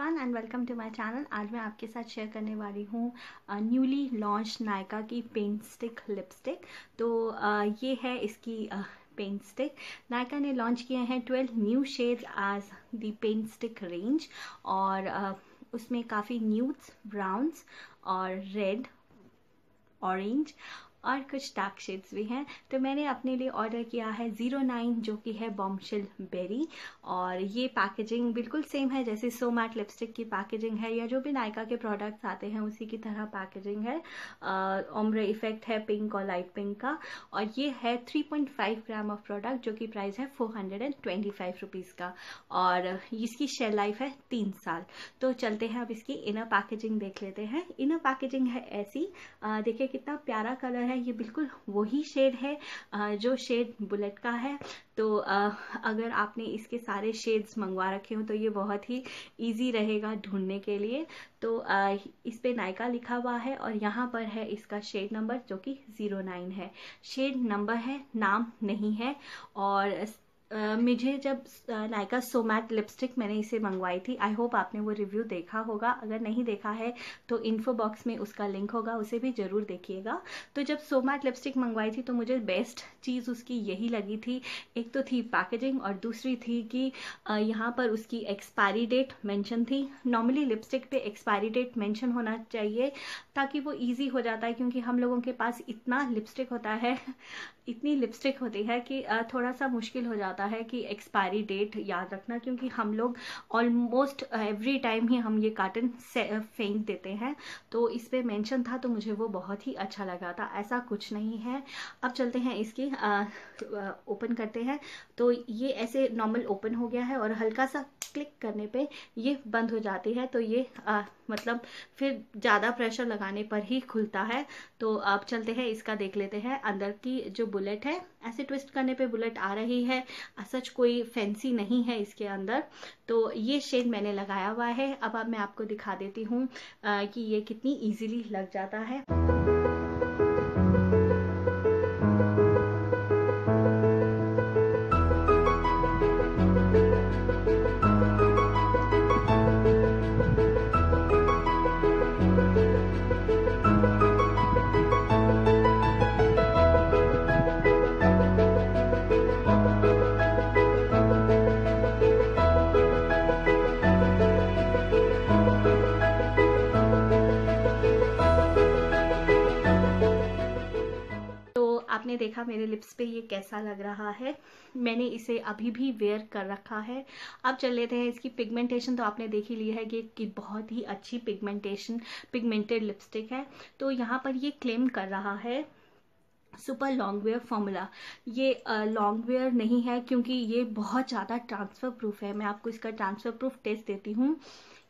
Everyone and welcome to my channel. आज मैं आपके साथ शेयर करने वाली हूँ न्यूली लॉन्च नायका की पेंट स्टिक लिपस्टिक। तो ये है इसकी पेंट स्टिक। नायका ने लॉन्च किए हैं 12 new shades as the paint stick range और उसमें काफ़ी न्यूड्स, ब्राउन्स और रेड, ऑरेंज और कुछ डार्क शेड्स भी हैं। तो मैंने अपने लिए ऑर्डर किया है 09 जो कि है बॉम्बशेल बेरी, और ये पैकेजिंग बिल्कुल सेम है जैसे सो मैट लिपस्टिक की पैकेजिंग है या जो भी नायका के प्रोडक्ट्स आते हैं उसी की तरह पैकेजिंग है। ओम्ब्रे इफेक्ट है पिंक और लाइट पिंक का, और ये है 3.5 ग्राम ऑफ प्रोडक्ट जो कि प्राइस है 425 रुपीज़ का, और इसकी शेल लाइफ है 3 साल। तो चलते हैं अब इसकी इनर पैकेजिंग देख लेते हैं। इनर पैकेजिंग है ऐसी, देखिए कितना प्यारा कलर है। ये बिल्कुल वही शेड है जो शेड बुलेट का है। तो अगर आपने इसके सारे शेड्स मंगवा रखे हो तो ये बहुत ही इजी रहेगा ढूंढने के लिए। तो इस पे नायका लिखा हुआ है और यहाँ पर है इसका शेड नंबर जो कि 09 है। शेड नंबर है, नाम नहीं है। और मुझे जब नायका सो मैट लिपस्टिक मैंने इसे मंगवाई थी, आई होप आपने वो रिव्यू देखा होगा। अगर नहीं देखा है तो इन्फो बॉक्स में उसका लिंक होगा, उसे भी ज़रूर देखिएगा। तो जब सो मैट लिपस्टिक मंगवाई थी तो मुझे बेस्ट चीज़ उसकी यही लगी थी। एक तो थी पैकेजिंग और दूसरी थी कि यहाँ पर उसकी एक्सपायरी डेट मेंशन थी। नॉर्मली लिपस्टिक पे एक्सपायरी डेट मेंशन होना चाहिए ताकि वो ईजी हो जाता है, क्योंकि हम लोगों के पास इतना लिपस्टिक होता है, इतनी लिपस्टिक होती है कि थोड़ा सा मुश्किल हो जाता है कि एक्सपायरी डेट याद रखना, क्योंकि हम लोग ऑलमोस्ट एवरी टाइम ही हम ये कार्टन फेंक देते हैं। तो इस पे मेंशन था तो मुझे वो बहुत ही अच्छा लगा था। ऐसा कुछ नहीं है। अब चलते हैं इसकी ओपन करते हैं। तो ये ऐसे नॉर्मल ओपन हो गया है और हल्का सा क्लिक करने पे ये बंद हो जाती है। तो ये मतलब फिर ज़्यादा प्रेशर लगाने पर ही खुलता है। तो अब चलते हैं इसका देख लेते हैं। अंदर की जो बुलेट है, ऐसे ट्विस्ट करने पे बुलेट आ रही है। सच कोई फैंसी नहीं है इसके अंदर। तो ये शेड मैंने लगाया हुआ है। अब मैं आपको दिखा देती हूँ कि ये कितनी इजीली लग जाता है। आपने देखा मेरे लिप्स पे ये कैसा लग रहा है। मैंने इसे अभी भी वेयर कर रखा है। अब चल लेते हैं इसकी पिगमेंटेशन। तो आपने देख ही लिया है कि बहुत ही अच्छी पिगमेंटेड लिपस्टिक है। तो यहाँ पर ये क्लेम कर रहा है सुपर लॉन्ग वेयर फॉर्मूला। ये लॉन्ग वेयर नहीं है क्योंकि ये बहुत ज़्यादा ट्रांसफ़र प्रूफ है। मैं आपको इसका ट्रांसफ़र प्रूफ टेस्ट देती हूँ।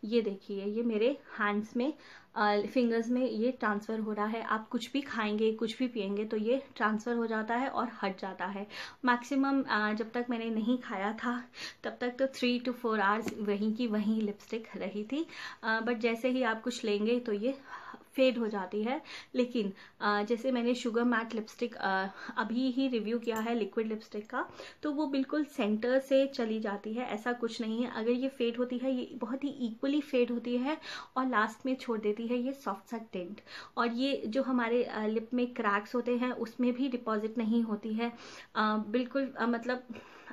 ये देखिए, ये मेरे हैंड्स में फिंगर्स में ये ट्रांसफ़र हो रहा है। आप कुछ भी खाएंगे, कुछ भी पिएंगे तो ये ट्रांसफ़र हो जाता है और हट जाता है। मैक्सिमम जब तक मैंने नहीं खाया था तब तक तो 3 to 4 आवर्स वहीं की वहीं लिपस्टिक रही थी। बट जैसे ही आप कुछ लेंगे तो ये फेड हो जाती है। लेकिन जैसे मैंने शुगर मैट लिपस्टिक अभी ही रिव्यू किया है लिक्विड लिपस्टिक का, तो वो बिल्कुल सेंटर से चली जाती है। ऐसा कुछ नहीं है। अगर ये फेड होती है, ये बहुत ही इक्वली फेड होती है और लास्ट में छोड़ देती है ये सॉफ्ट सा टिंट। और ये जो हमारे लिप में क्रैक्स होते हैं उसमें भी डिपॉजिट नहीं होती है। बिल्कुल मतलब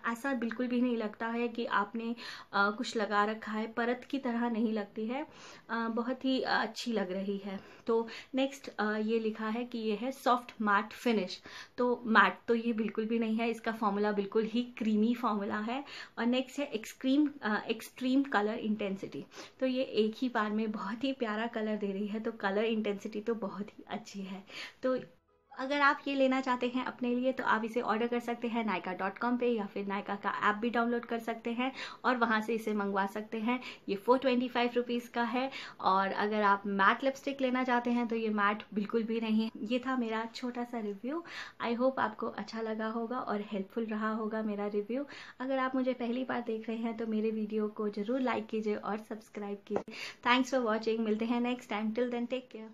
ऐसा बिल्कुल भी नहीं लगता है कि आपने कुछ लगा रखा है। परत की तरह नहीं लगती है। बहुत ही अच्छी लग रही है। तो नेक्स्ट ये लिखा है कि ये है सॉफ्ट मैट फिनिश। तो मैट तो ये बिल्कुल भी नहीं है। इसका फॉर्मूला बिल्कुल ही क्रीमी फॉर्मूला है। और नेक्स्ट है एक्सट्रीम कलर इंटेंसिटी। तो ये एक ही बार में बहुत ही प्यारा कलर दे रही है। तो कलर इंटेंसिटी तो बहुत ही अच्छी है। तो अगर आप ये लेना चाहते हैं अपने लिए तो आप इसे ऑर्डर कर सकते हैं nykaa.com पे, या फिर नायका का ऐप भी डाउनलोड कर सकते हैं और वहाँ से इसे मंगवा सकते हैं। ये 425 रुपीज़ का है। और अगर आप मैट लिपस्टिक लेना चाहते हैं तो ये मैट बिल्कुल भी नहीं है। ये था मेरा छोटा सा रिव्यू। आई होप आपको अच्छा लगा होगा और हेल्पफुल रहा होगा मेरा रिव्यू। अगर आप मुझे पहली बार देख रहे हैं तो मेरे वीडियो को ज़रूर लाइक कीजिए और सब्सक्राइब कीजिए। Thanks for watching. मिलते हैं next time. Till then take care.